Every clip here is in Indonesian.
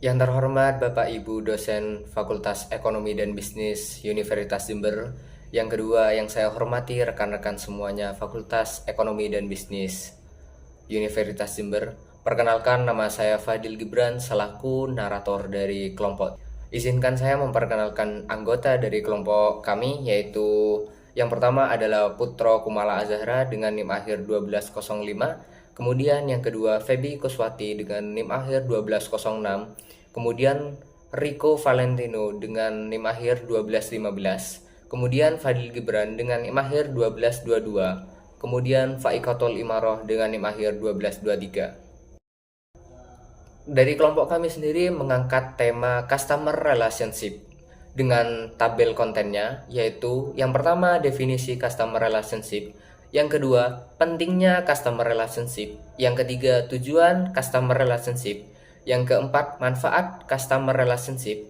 Yang terhormat Bapak Ibu dosen Fakultas Ekonomi dan Bisnis Universitas Jember. Yang kedua yang saya hormati rekan-rekan semuanya Fakultas Ekonomi dan Bisnis Universitas Jember. Perkenalkan, nama saya Fadil Gibran selaku narator dari kelompok. Izinkan saya memperkenalkan anggota dari kelompok kami, yaitu yang pertama adalah Putro Kumala Azahra dengan NIM akhir 1205. Kemudian yang kedua Feby Kuswati dengan NIM akhir 1206. Kemudian Rico Valentino dengan NIM akhir 1215. Kemudian Fadil Gibran dengan NIM akhir 1222. Kemudian Faikatul Imaroh dengan NIM akhir 1223. Dari kelompok kami sendiri mengangkat tema Customer Relationship dengan tabel kontennya, yaitu yang pertama definisi Customer Relationship, yang kedua pentingnya Customer Relationship, yang ketiga tujuan Customer Relationship, yang keempat manfaat Customer Relationship,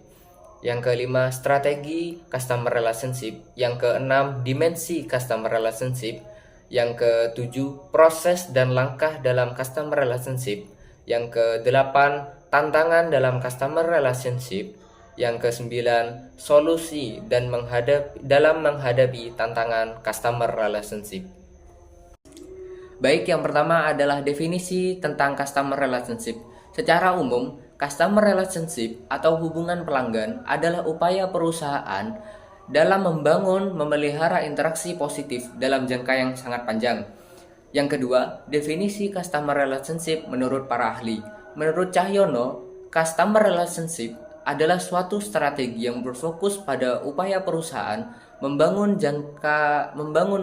yang kelima strategi Customer Relationship, yang keenam dimensi Customer Relationship, yang ketujuh proses dan langkah dalam Customer Relationship, yang kedelapan tantangan dalam Customer Relationship, yang kesembilan solusi dan menghadapi tantangan Customer Relationship. Baik, yang pertama adalah definisi tentang Customer Relationship. Secara umum, Customer Relationship atau hubungan pelanggan adalah upaya perusahaan dalam membangun, memelihara interaksi positif dalam jangka yang sangat panjang. Yang kedua, definisi Customer Relationship menurut para ahli. Menurut Cahyono, Customer Relationship adalah suatu strategi yang berfokus pada upaya perusahaan membangun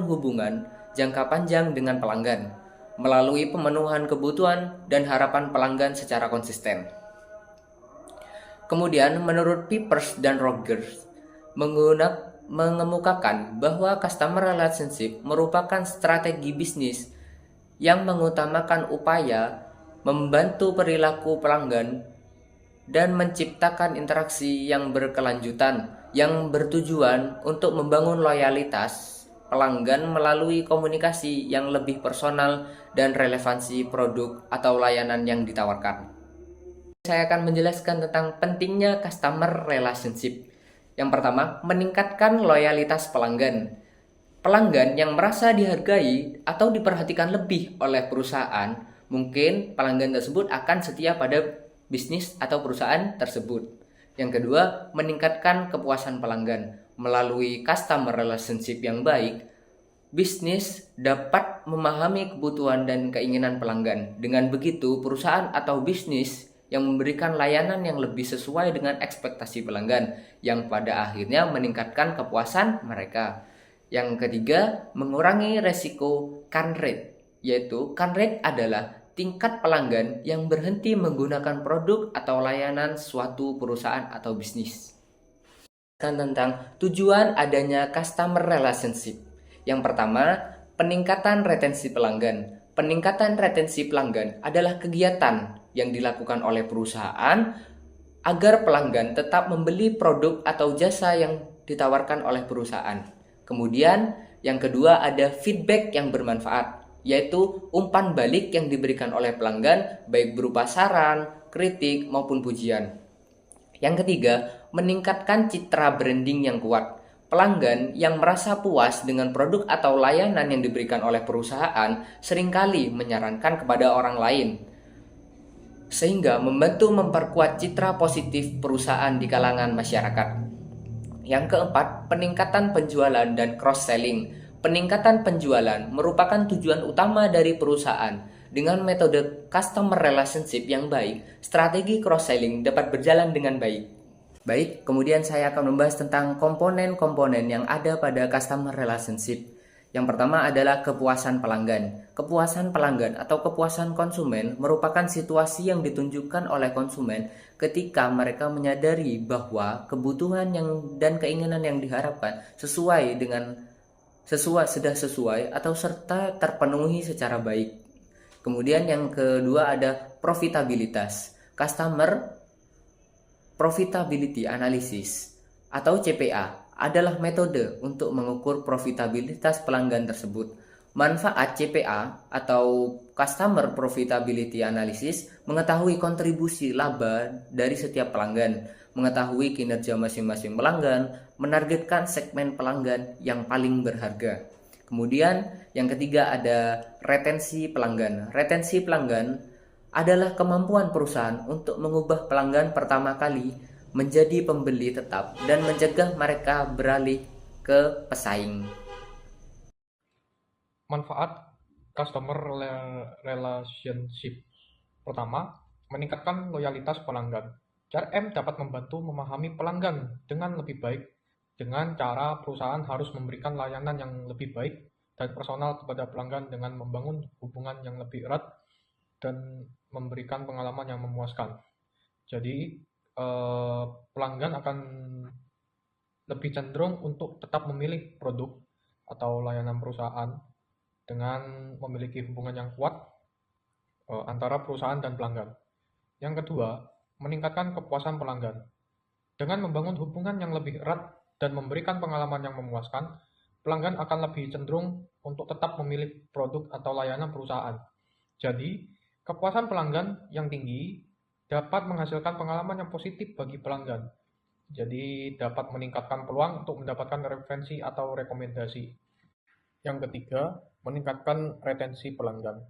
hubungan jangka panjang dengan pelanggan melalui pemenuhan kebutuhan dan harapan pelanggan secara konsisten. Kemudian, menurut Peepers dan Rogers, mengemukakan bahwa Customer Relationship merupakan strategi bisnis yang mengutamakan upaya membantu perilaku pelanggan dan menciptakan interaksi yang berkelanjutan yang bertujuan untuk membangun loyalitas pelanggan melalui komunikasi yang lebih personal dan relevansi produk atau layanan yang ditawarkan. Saya akan menjelaskan tentang pentingnya Customer Relationship. Yang pertama, meningkatkan loyalitas pelanggan. Pelanggan yang merasa dihargai atau diperhatikan lebih oleh perusahaan, mungkin pelanggan tersebut akan setia pada bisnis atau perusahaan tersebut. Yang kedua, meningkatkan kepuasan pelanggan. Melalui customer relationship yang baik, bisnis dapat memahami kebutuhan dan keinginan pelanggan. Dengan begitu, perusahaan atau bisnis yang memberikan layanan yang lebih sesuai dengan ekspektasi pelanggan, yang pada akhirnya meningkatkan kepuasan mereka. Yang ketiga, mengurangi resiko churn rate, yaitu churn rate adalah tingkat pelanggan yang berhenti menggunakan produk atau layanan suatu perusahaan atau bisnis. Tentang tujuan adanya customer relationship. Yang pertama, peningkatan retensi pelanggan. Peningkatan retensi pelanggan adalah kegiatan yang dilakukan oleh perusahaan agar pelanggan tetap membeli produk atau jasa yang ditawarkan oleh perusahaan. Kemudian yang kedua ada feedback yang bermanfaat, yaitu umpan balik yang diberikan oleh pelanggan baik berupa saran, kritik maupun pujian. Yang ketiga, meningkatkan citra branding yang kuat. Pelanggan yang merasa puas dengan produk atau layanan yang diberikan oleh perusahaan seringkali menyarankan kepada orang lain, sehingga membantu memperkuat citra positif perusahaan di kalangan masyarakat. Yang keempat, peningkatan penjualan dan cross-selling. Peningkatan penjualan merupakan tujuan utama dari perusahaan. Dengan metode customer relationship yang baik, strategi cross-selling dapat berjalan dengan baik. Baik, kemudian saya akan membahas tentang komponen-komponen yang ada pada customer relationship. Yang pertama adalah kepuasan pelanggan. Kepuasan pelanggan atau kepuasan konsumen merupakan situasi yang ditunjukkan oleh konsumen ketika mereka menyadari bahwa kebutuhan dan keinginan yang diharapkan sudah sesuai atau serta terpenuhi secara baik. Kemudian yang kedua ada profitabilitas. Customer Profitability Analysis atau CPA adalah metode untuk mengukur profitabilitas pelanggan tersebut. Manfaat CPA atau Customer Profitability Analysis mengetahui kontribusi laba dari setiap pelanggan, mengetahui kinerja masing-masing pelanggan, menargetkan segmen pelanggan yang paling berharga. Kemudian yang ketiga ada retensi pelanggan. Retensi pelanggan adalah kemampuan perusahaan untuk mengubah pelanggan pertama kali menjadi pembeli tetap dan mencegah mereka beralih ke pesaing. Manfaat customer relationship. Pertama, meningkatkan loyalitas pelanggan. CRM dapat membantu memahami pelanggan dengan lebih baik dengan cara perusahaan harus memberikan layanan yang lebih baik dan personal kepada pelanggan dengan membangun hubungan yang lebih erat dan memberikan pengalaman yang memuaskan. Jadi, pelanggan akan lebih cenderung untuk tetap memilih produk atau layanan perusahaan dengan memiliki hubungan yang kuat antara perusahaan dan pelanggan. Yang kedua, meningkatkan kepuasan pelanggan. Dengan membangun hubungan yang lebih erat dan memberikan pengalaman yang memuaskan, pelanggan akan lebih cenderung untuk tetap memilih produk atau layanan perusahaan. Jadi, kepuasan pelanggan yang tinggi dapat menghasilkan pengalaman yang positif bagi pelanggan. Jadi, dapat meningkatkan peluang untuk mendapatkan referensi atau rekomendasi. Yang ketiga, meningkatkan retensi pelanggan.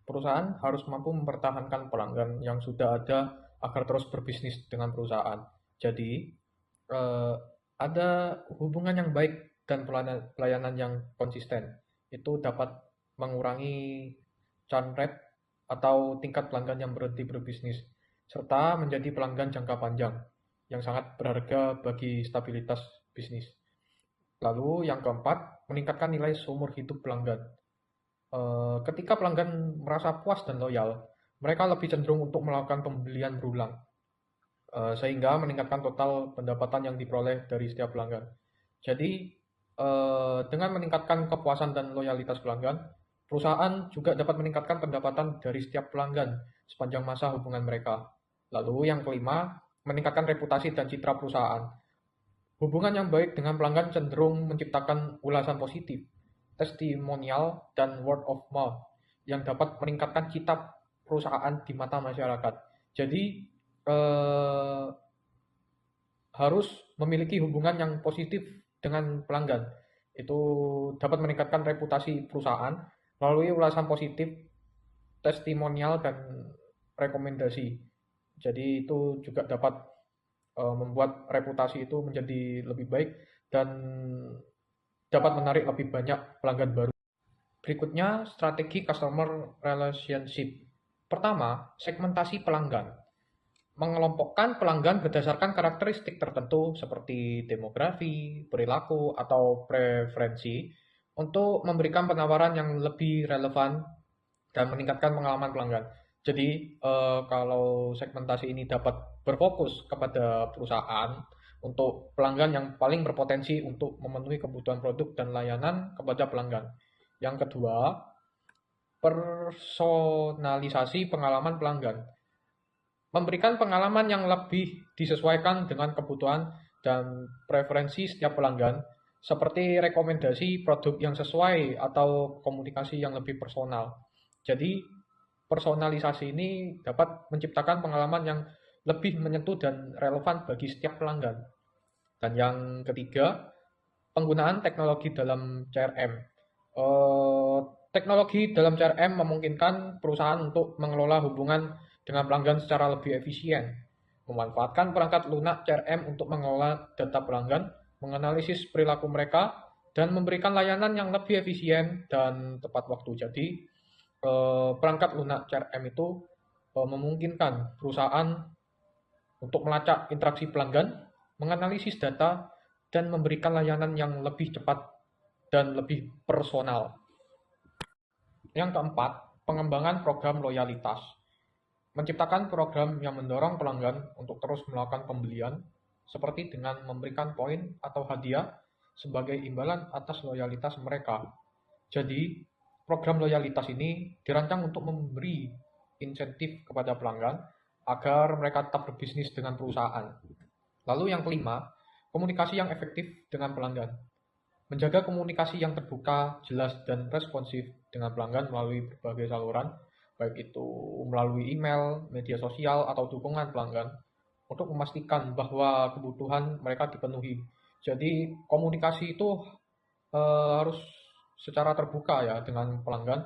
Perusahaan harus mampu mempertahankan pelanggan yang sudah ada agar terus berbisnis dengan perusahaan. Jadi, eh, ada hubungan yang baik dan pelayanan yang konsisten. Itu dapat mengurangi churn rate atau tingkat pelanggan yang berhenti berbisnis, serta menjadi pelanggan jangka panjang yang sangat berharga bagi stabilitas bisnis. Lalu yang keempat, meningkatkan nilai seumur hidup pelanggan. Ketika pelanggan merasa puas dan loyal, mereka lebih cenderung untuk melakukan pembelian berulang, sehingga meningkatkan total pendapatan yang diperoleh dari setiap pelanggan. Jadi, dengan meningkatkan kepuasan dan loyalitas pelanggan, perusahaan juga dapat meningkatkan pendapatan dari setiap pelanggan sepanjang masa hubungan mereka. Lalu yang kelima, meningkatkan reputasi dan citra perusahaan. Hubungan yang baik dengan pelanggan cenderung menciptakan ulasan positif, testimonial, dan word of mouth yang dapat meningkatkan citra perusahaan di mata masyarakat. Jadi, eh, harus memiliki hubungan yang positif dengan pelanggan. Itu dapat meningkatkan reputasi perusahaan melalui ulasan positif, testimonial, dan rekomendasi. Jadi itu juga dapat membuat reputasi itu menjadi lebih baik dan dapat menarik lebih banyak pelanggan baru. Berikutnya, strategi customer relationship. Pertama, segmentasi pelanggan. Mengelompokkan pelanggan berdasarkan karakteristik tertentu seperti demografi, perilaku, atau preferensi untuk memberikan penawaran yang lebih relevan dan meningkatkan pengalaman pelanggan. Jadi, kalau segmentasi ini dapat berfokus kepada perusahaan untuk pelanggan yang paling berpotensi untuk memenuhi kebutuhan produk dan layanan kepada pelanggan. Yang kedua, personalisasi pengalaman pelanggan. Memberikan pengalaman yang lebih disesuaikan dengan kebutuhan dan preferensi setiap pelanggan, seperti rekomendasi produk yang sesuai atau komunikasi yang lebih personal. Jadi, personalisasi ini dapat menciptakan pengalaman yang lebih menyentuh dan relevan bagi setiap pelanggan. Dan yang ketiga, penggunaan teknologi dalam CRM. Eh, Teknologi dalam CRM memungkinkan perusahaan untuk mengelola hubungan dengan pelanggan secara lebih efisien, memanfaatkan perangkat lunak CRM untuk mengelola data pelanggan, menganalisis perilaku mereka, dan memberikan layanan yang lebih efisien dan tepat waktu. Jadi, perangkat lunak CRM itu memungkinkan perusahaan untuk melacak interaksi pelanggan, menganalisis data, dan memberikan layanan yang lebih cepat dan lebih personal. Yang keempat, pengembangan program loyalitas. Menciptakan program yang mendorong pelanggan untuk terus melakukan pembelian, seperti dengan memberikan poin atau hadiah sebagai imbalan atas loyalitas mereka. Jadi, program loyalitas ini dirancang untuk memberi insentif kepada pelanggan agar mereka tetap berbisnis dengan perusahaan. Lalu yang kelima, komunikasi yang efektif dengan pelanggan. Menjaga komunikasi yang terbuka, jelas, dan responsif dengan pelanggan melalui berbagai saluran, baik itu melalui email, media sosial, atau dukungan pelanggan, untuk memastikan bahwa kebutuhan mereka dipenuhi. Jadi komunikasi itu harus secara terbuka ya dengan pelanggan,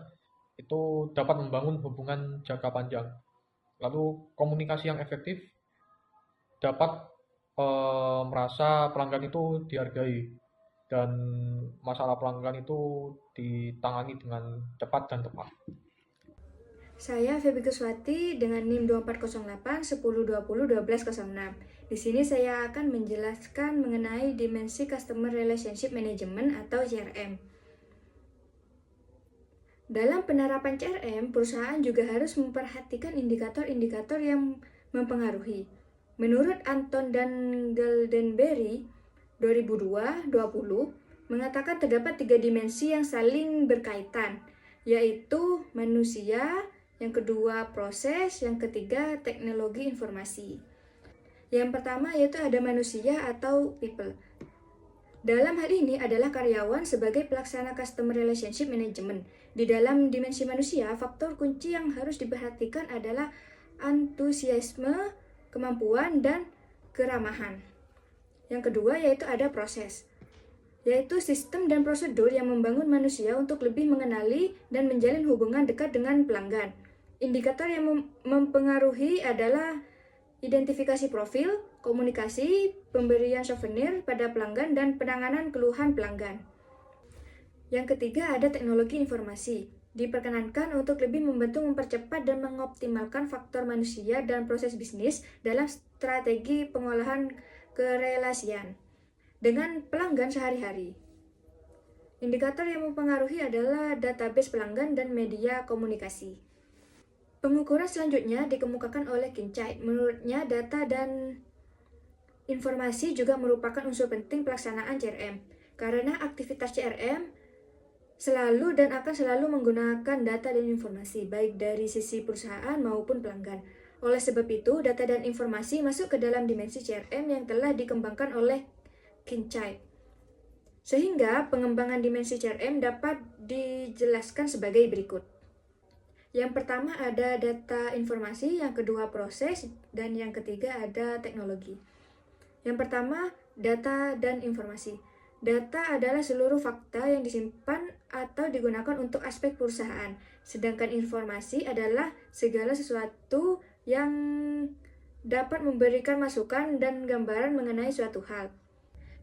itu dapat membangun hubungan jangka panjang. Lalu komunikasi yang efektif dapat merasa pelanggan itu dihargai dan masalah pelanggan itu ditangani dengan cepat dan tepat. Saya Febi Kuswati dengan NIM 2408 1020 1206. Di sini saya akan menjelaskan mengenai dimensi Customer Relationship Management atau CRM. Dalam penerapan CRM, perusahaan juga harus memperhatikan indikator-indikator yang mempengaruhi. Menurut Anton dan Goldenberry 2020 mengatakan terdapat 3 dimensi yang saling berkaitan, yaitu manusia, yang kedua proses, yang ketiga teknologi informasi. Yang pertama yaitu ada manusia atau people. Dalam hal ini adalah karyawan sebagai pelaksana Customer Relationship Management. Di dalam dimensi manusia, faktor kunci yang harus diperhatikan adalah antusiasme, kemampuan, dan keramahan. Yang kedua yaitu ada proses, yaitu sistem dan prosedur yang membangun manusia untuk lebih mengenali dan menjalin hubungan dekat dengan pelanggan. Indikator yang mempengaruhi adalah identifikasi profil, komunikasi, pemberian souvenir pada pelanggan, dan penanganan keluhan pelanggan. Yang ketiga ada teknologi informasi. Diperkenankan untuk lebih membantu mempercepat dan mengoptimalkan faktor manusia dan proses bisnis dalam strategi pengolahan kerelasian dengan pelanggan sehari-hari. Indikator yang mempengaruhi adalah database pelanggan dan media komunikasi. Pengukuran selanjutnya dikemukakan oleh Kincaid. Menurutnya, data dan informasi juga merupakan unsur penting pelaksanaan CRM, karena aktivitas CRM selalu dan akan selalu menggunakan data dan informasi, baik dari sisi perusahaan maupun pelanggan. Oleh sebab itu, data dan informasi masuk ke dalam dimensi CRM yang telah dikembangkan oleh Kincaid. Sehingga pengembangan dimensi CRM dapat dijelaskan sebagai berikut. Yang pertama ada data informasi, yang kedua proses, dan yang ketiga ada teknologi. Yang pertama, data dan informasi. Data adalah seluruh fakta yang disimpan atau digunakan untuk aspek perusahaan, sedangkan informasi adalah segala sesuatu yang dapat memberikan masukan dan gambaran mengenai suatu hal.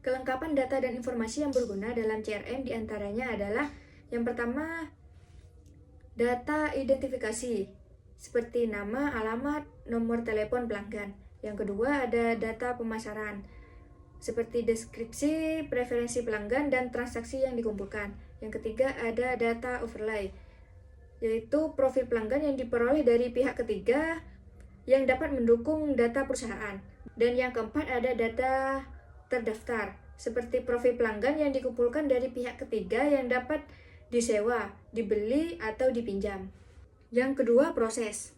Kelengkapan data dan informasi yang berguna dalam CRM diantaranya adalah yang pertama, data identifikasi, seperti nama, alamat, nomor telepon pelanggan. Yang kedua ada data pemasaran, seperti deskripsi, preferensi pelanggan, dan transaksi yang dikumpulkan. Yang ketiga ada data overlay, yaitu profil pelanggan yang diperoleh dari pihak ketiga yang dapat mendukung data perusahaan. Dan yang keempat ada data terdaftar, seperti profil pelanggan yang dikumpulkan dari pihak ketiga yang dapat disewa, dibeli, atau dipinjam. Yang kedua, proses.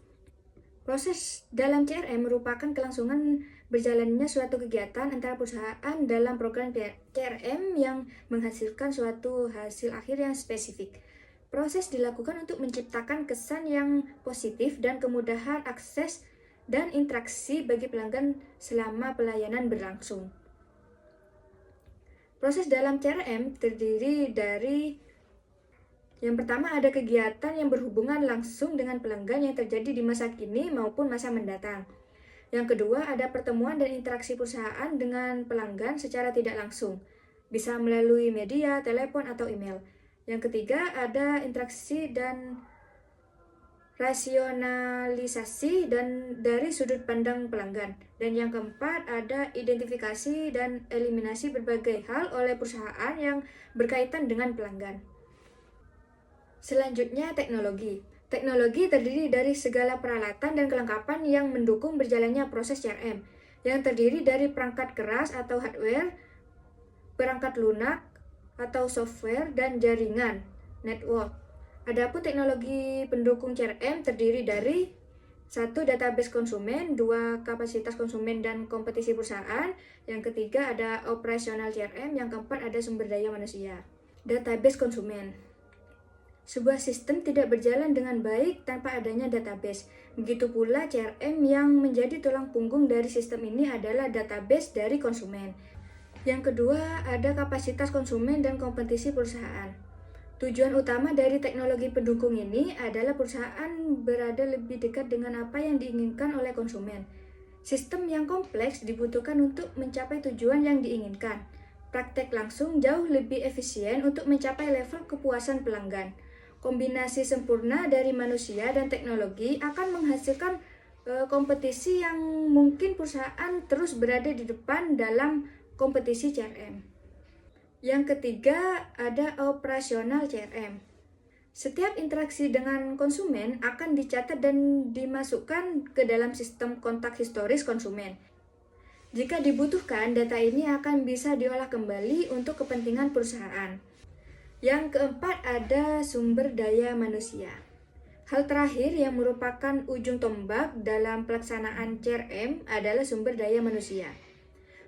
Proses dalam CRM merupakan kelangsungan berjalannya suatu kegiatan antara perusahaan dalam program CRM yang menghasilkan suatu hasil akhir yang spesifik. Proses dilakukan untuk menciptakan kesan yang positif dan kemudahan akses dan interaksi bagi pelanggan selama pelayanan berlangsung. Proses dalam CRM terdiri dari yang pertama ada kegiatan yang berhubungan langsung dengan pelanggan yang terjadi di masa kini maupun masa mendatang. Yang kedua ada pertemuan dan interaksi perusahaan dengan pelanggan secara tidak langsung, bisa melalui media, telepon, atau email. Yang ketiga ada interaksi dan rasionalisasi dan dari sudut pandang pelanggan. Dan yang keempat ada identifikasi dan eliminasi berbagai hal oleh perusahaan yang berkaitan dengan pelanggan. Selanjutnya teknologi. Teknologi terdiri dari segala peralatan dan kelengkapan yang mendukung berjalannya proses CRM, yang terdiri dari perangkat keras atau hardware, perangkat lunak atau software, dan jaringan, network. Adapun teknologi pendukung CRM terdiri dari Satu, database konsumen. Dua, kapasitas konsumen dan kompetisi perusahaan. Yang ketiga, ada operasional CRM. Yang keempat, ada sumber daya manusia. Database konsumen. Sebuah sistem tidak berjalan dengan baik tanpa adanya database. Begitu pula CRM, yang menjadi tulang punggung dari sistem ini adalah database dari konsumen. Yang kedua, ada kapasitas konsumen dan kompetisi perusahaan. Tujuan utama dari teknologi pendukung ini adalah perusahaan berada lebih dekat dengan apa yang diinginkan oleh konsumen. Sistem yang kompleks dibutuhkan untuk mencapai tujuan yang diinginkan. Praktek langsung jauh lebih efisien untuk mencapai level kepuasan pelanggan. Kombinasi sempurna dari manusia dan teknologi akan menghasilkan kompetisi yang mungkin perusahaan terus berada di depan dalam kompetisi CRM. Yang ketiga, ada operasional CRM. Setiap interaksi dengan konsumen akan dicatat dan dimasukkan ke dalam sistem kontak historis konsumen. Jika dibutuhkan, data ini akan bisa diolah kembali untuk kepentingan perusahaan. Yang keempat, ada sumber daya manusia. Hal terakhir yang merupakan ujung tombak dalam pelaksanaan CRM adalah sumber daya manusia.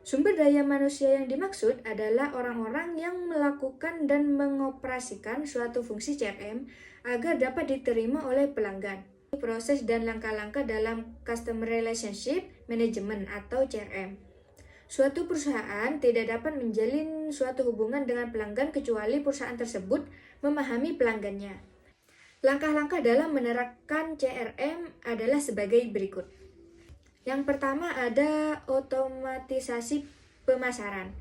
Sumber daya manusia yang dimaksud adalah orang-orang yang melakukan dan mengoperasikan suatu fungsi CRM agar dapat diterima oleh pelanggan. Proses dan langkah-langkah dalam Customer Relationship Management atau CRM. Suatu perusahaan tidak dapat menjalin suatu hubungan dengan pelanggan kecuali perusahaan tersebut memahami pelanggannya. Langkah-langkah dalam menerapkan CRM adalah sebagai berikut. Yang pertama, ada otomatisasi pemasaran.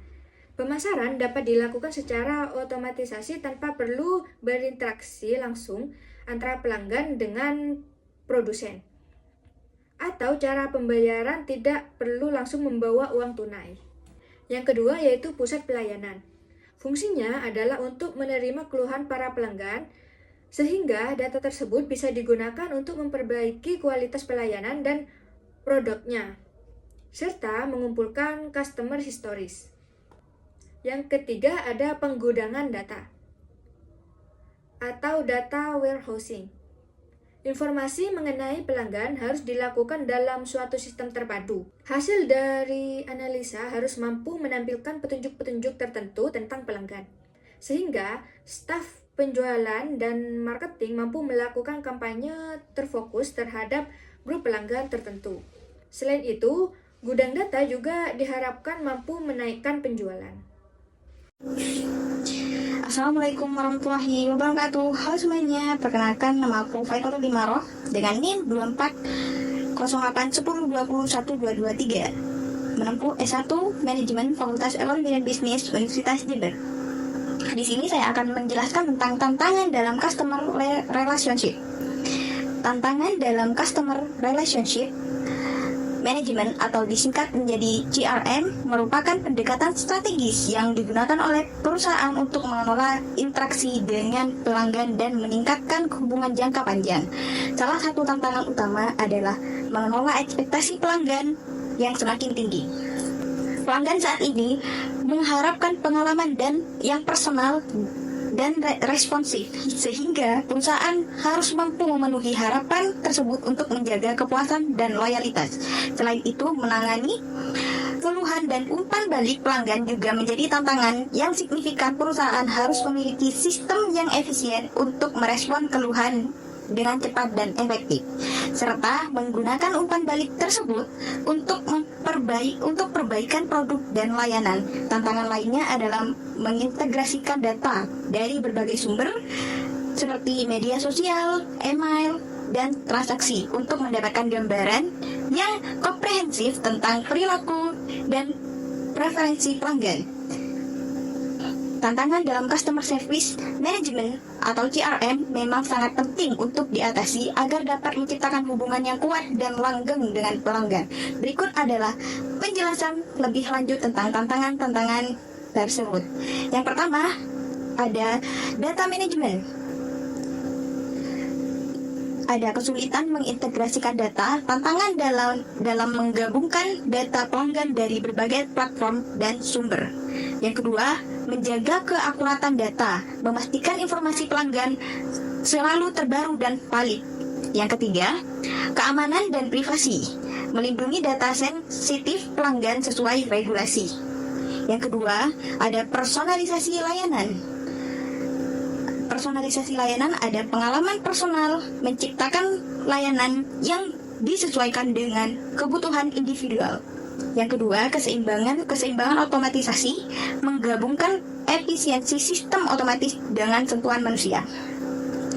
Pemasaran dapat dilakukan secara otomatisasi tanpa perlu berinteraksi langsung antara pelanggan dengan produsen. Atau cara pembayaran tidak perlu langsung membawa uang tunai. Yang kedua yaitu pusat pelayanan. Fungsinya adalah untuk menerima keluhan para pelanggan, sehingga data tersebut bisa digunakan untuk memperbaiki kualitas pelayanan dan produknya, serta mengumpulkan customer histories. Yang ketiga ada penggudangan data atau data warehousing. Informasi mengenai pelanggan harus dilakukan dalam suatu sistem terpadu. Hasil dari analisa harus mampu menampilkan petunjuk-petunjuk tertentu tentang pelanggan, sehingga staf penjualan dan marketing mampu melakukan kampanye terfokus terhadap grup pelanggan tertentu. Selain itu, gudang data juga diharapkan mampu menaikkan penjualan. Assalamualaikum warahmatullahi wabarakatuh. Halo semuanya, perkenalkan nama aku Faithul Dimaroh dengan NIM 240810212223, menempuh S1 Manajemen Fakultas Ekonomi dan Bisnis Universitas Jember. Di sini saya akan menjelaskan tentang tantangan dalam customer relationship. Tantangan dalam customer relationship Management atau disingkat menjadi CRM merupakan pendekatan strategis yang digunakan oleh perusahaan untuk mengelola interaksi dengan pelanggan dan meningkatkan hubungan jangka panjang. Salah satu tantangan utama adalah mengelola ekspektasi pelanggan yang semakin tinggi. Pelanggan saat ini mengharapkan pengalaman dan yang personal dan responsif, sehingga perusahaan harus mampu memenuhi harapan tersebut untuk menjaga kepuasan dan loyalitas. Selain itu, menangani keluhan dan umpan balik pelanggan juga menjadi tantangan yang signifikan. Perusahaan harus memiliki sistem yang efisien untuk merespon keluhan dengan cepat dan efektif, serta menggunakan umpan balik tersebut untuk perbaikan produk dan layanan. Tantangan lainnya adalah mengintegrasikan data dari berbagai sumber seperti media sosial, email, dan transaksi untuk mendapatkan gambaran yang komprehensif tentang perilaku dan preferensi pelanggan. Tantangan dalam Customer Service Management atau CRM memang sangat penting untuk diatasi agar dapat menciptakan hubungan yang kuat dan langgeng dengan pelanggan. Berikut adalah penjelasan lebih lanjut tentang tantangan-tantangan tersebut. Yang pertama, ada data management. Ada kesulitan mengintegrasikan data, tantangan dalam menggabungkan data pelanggan dari berbagai platform dan sumber. Yang kedua, menjaga keakuratan data, memastikan informasi pelanggan selalu terbaru dan valid. Yang ketiga, keamanan dan privasi, melindungi data sensitif pelanggan sesuai regulasi. Yang kedua, ada personalisasi layanan. Personalisasi layanan ada pengalaman personal, menciptakan layanan yang disesuaikan dengan kebutuhan individual. Yang kedua, keseimbangan otomatisasi, menggabungkan efisiensi sistem otomatis dengan sentuhan manusia.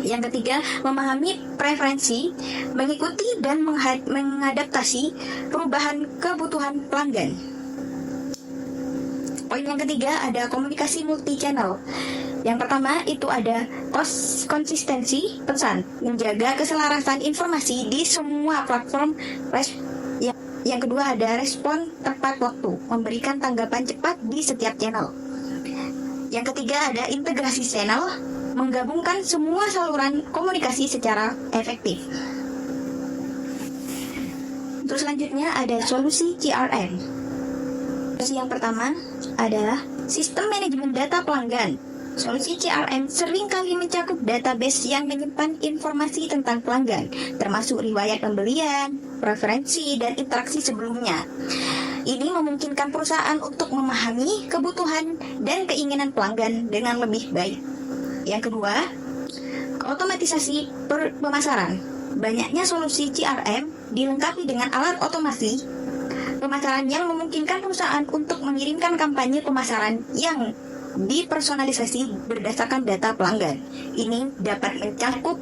Yang ketiga, memahami preferensi, mengikuti dan mengadaptasi perubahan kebutuhan pelanggan. Poin yang ketiga ada komunikasi multi-channel. Yang pertama itu ada konsistensi pesan, menjaga keselarasan informasi di semua platform. Yang kedua ada respon tepat waktu, memberikan tanggapan cepat di setiap channel. Yang ketiga ada integrasi channel, menggabungkan semua saluran komunikasi secara efektif. Untuk selanjutnya ada solusi CRM. Solusi yang pertama adalah sistem manajemen data pelanggan. Solusi CRM seringkali mencakup database yang menyimpan informasi tentang pelanggan, termasuk riwayat pembelian, preferensi, dan interaksi sebelumnya. Ini memungkinkan perusahaan untuk memahami kebutuhan dan keinginan pelanggan dengan lebih baik. Yang kedua, otomatisasi pemasaran. Banyaknya solusi CRM dilengkapi dengan alat otomasi pemasaran yang memungkinkan perusahaan untuk mengirimkan kampanye pemasaran yang dipersonalisasi berdasarkan data pelanggan. Ini dapat mencakup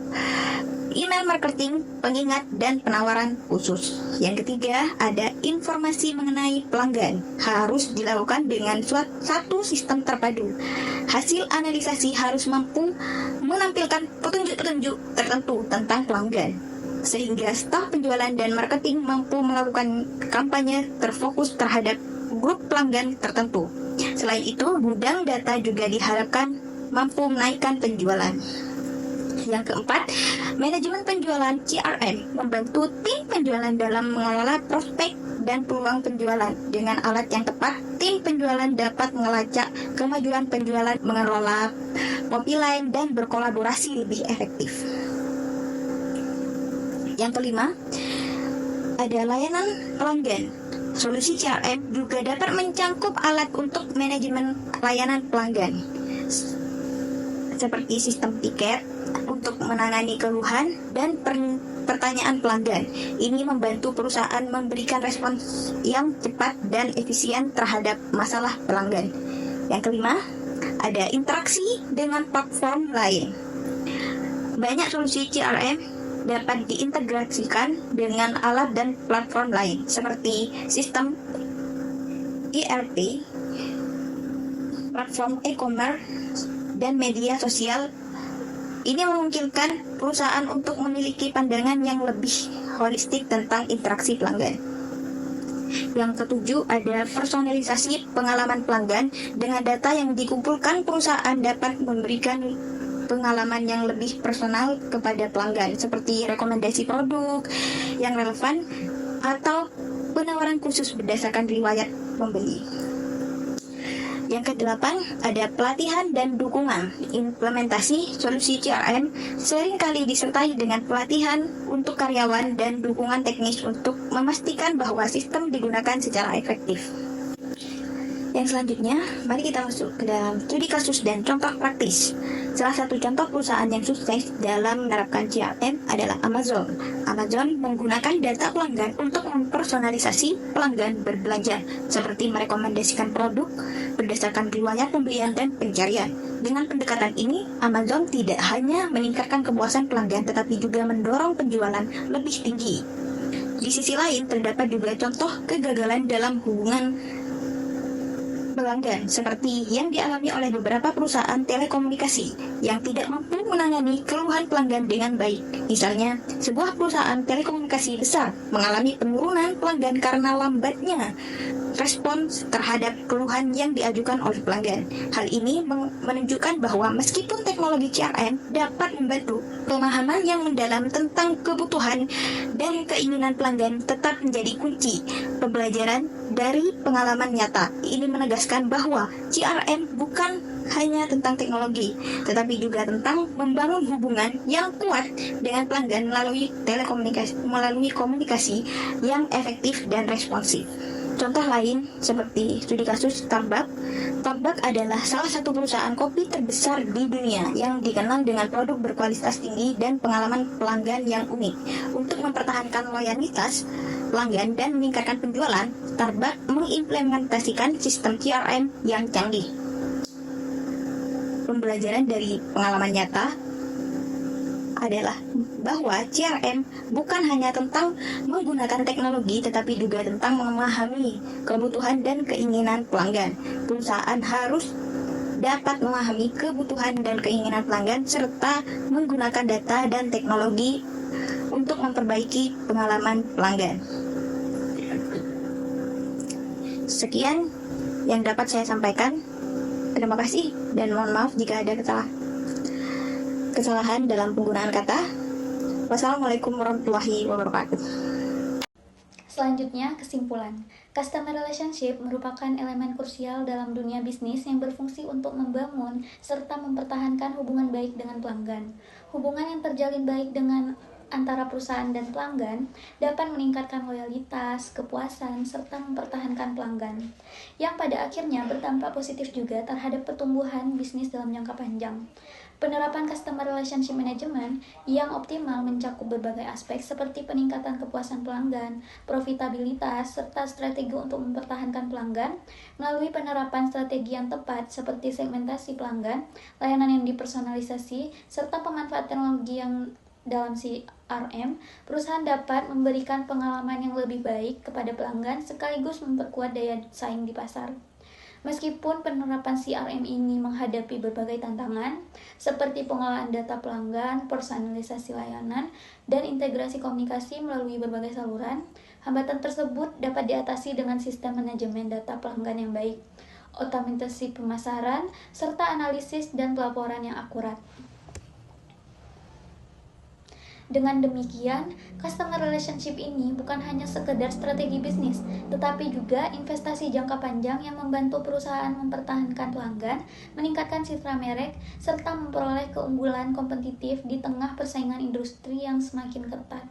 email marketing, pengingat, dan penawaran khusus. Yang ketiga, ada informasi mengenai pelanggan. Harus dilakukan dengan satu sistem terpadu. Hasil analisasi harus mampu menampilkan petunjuk-petunjuk tertentu tentang pelanggan, sehingga staf penjualan dan marketing mampu melakukan kampanye terfokus terhadap grup pelanggan tertentu. Selain itu, gudang data juga diharapkan mampu menaikkan penjualan. Yang keempat, manajemen penjualan CRM membantu tim penjualan dalam mengelola prospek dan peluang penjualan. Dengan alat yang tepat, tim penjualan dapat melacak kemajuan penjualan, mengelola pipeline, dan berkolaborasi lebih efektif. Yang kelima, ada layanan pelanggan. Solusi CRM juga dapat mencangkup alat untuk manajemen layanan pelanggan, seperti sistem tiket untuk menangani keluhan dan pertanyaan pelanggan. Ini membantu perusahaan memberikan respons yang cepat dan efisien terhadap masalah pelanggan. Yang kelima, ada interaksi dengan platform lain. Banyak solusi CRM dapat diintegrasikan dengan alat dan platform lain seperti sistem ERP, platform e-commerce, dan media sosial. Ini memungkinkan perusahaan untuk memiliki pandangan yang lebih holistik tentang interaksi pelanggan. Yang ketujuh, ada personalisasi pengalaman pelanggan. Dengan data yang dikumpulkan, perusahaan dapat memberikan pengalaman yang lebih personal kepada pelanggan, seperti rekomendasi produk yang relevan atau penawaran khusus berdasarkan riwayat pembeli. Yang kedelapan, ada pelatihan dan dukungan. Implementasi solusi CRM seringkali disertai dengan pelatihan untuk karyawan dan dukungan teknis untuk memastikan bahwa sistem digunakan secara efektif. Yang selanjutnya, mari kita masuk ke dalam studi kasus dan contoh praktis. Salah satu contoh perusahaan yang sukses dalam menerapkan CRM adalah Amazon. Amazon menggunakan data pelanggan untuk mempersonalisasi pelanggan berbelanja, seperti merekomendasikan produk berdasarkan riwayat pembelian dan pencarian. Dengan pendekatan ini, Amazon tidak hanya meningkatkan kepuasan pelanggan, tetapi juga mendorong penjualan lebih tinggi. Di sisi lain, terdapat juga contoh kegagalan dalam hubungan pelanggan, seperti yang dialami oleh beberapa perusahaan telekomunikasi yang tidak mampu menangani keluhan pelanggan dengan baik. Misalnya, sebuah perusahaan telekomunikasi besar mengalami penurunan pelanggan karena lambatnya respons terhadap keluhan yang diajukan oleh pelanggan. Hal ini menunjukkan bahwa meskipun teknologi CRM dapat membantu, pemahaman yang mendalam tentang kebutuhan dan keinginan pelanggan tetap menjadi kunci pembelajaran dari pengalaman nyata. Ini menegaskan bahwa CRM bukan hanya tentang teknologi, tetapi juga tentang membangun hubungan yang kuat dengan pelanggan melalui komunikasi yang efektif dan responsif. Contoh lain seperti studi kasus Starbucks. Starbucks adalah salah satu perusahaan kopi terbesar di dunia yang dikenal dengan produk berkualitas tinggi dan pengalaman pelanggan yang unik. Untuk mempertahankan loyalitas pelanggan dan meningkatkan penjualan, Starbucks mengimplementasikan sistem CRM yang canggih. Pembelajaran dari pengalaman nyata adalah bahwa CRM bukan hanya tentang menggunakan teknologi, tetapi juga tentang memahami kebutuhan dan keinginan pelanggan. Perusahaan harus dapat memahami kebutuhan dan keinginan pelanggan serta menggunakan data dan teknologi untuk memperbaiki pengalaman pelanggan. Sekian yang dapat saya sampaikan. Terima kasih dan mohon maaf jika ada kesalahan dalam penggunaan kata. Wassalamualaikum warahmatullahi wabarakatuh. Selanjutnya, kesimpulan. Customer relationship merupakan elemen krusial dalam dunia bisnis yang berfungsi untuk membangun serta mempertahankan hubungan baik dengan pelanggan. Hubungan yang terjalin baik dengan antara perusahaan dan pelanggan dapat meningkatkan loyalitas, kepuasan, serta mempertahankan pelanggan, yang pada akhirnya berdampak positif juga terhadap pertumbuhan bisnis dalam jangka panjang. Penerapan customer relationship management yang optimal mencakup berbagai aspek seperti peningkatan kepuasan pelanggan, profitabilitas, serta strategi untuk mempertahankan pelanggan melalui penerapan strategi yang tepat seperti segmentasi pelanggan, layanan yang dipersonalisasi, serta pemanfaatan teknologi yang dalam CRM, perusahaan dapat memberikan pengalaman yang lebih baik kepada pelanggan sekaligus memperkuat daya saing di pasar. Meskipun penerapan CRM ini menghadapi berbagai tantangan, seperti pengolahan data pelanggan, personalisasi layanan, dan integrasi komunikasi melalui berbagai saluran, hambatan tersebut dapat diatasi dengan sistem manajemen data pelanggan yang baik, otomatisasi pemasaran, serta analisis dan pelaporan yang akurat. Dengan demikian, customer relationship ini bukan hanya sekedar strategi bisnis, tetapi juga investasi jangka panjang yang membantu perusahaan mempertahankan pelanggan, meningkatkan citra merek, serta memperoleh keunggulan kompetitif di tengah persaingan industri yang semakin ketat.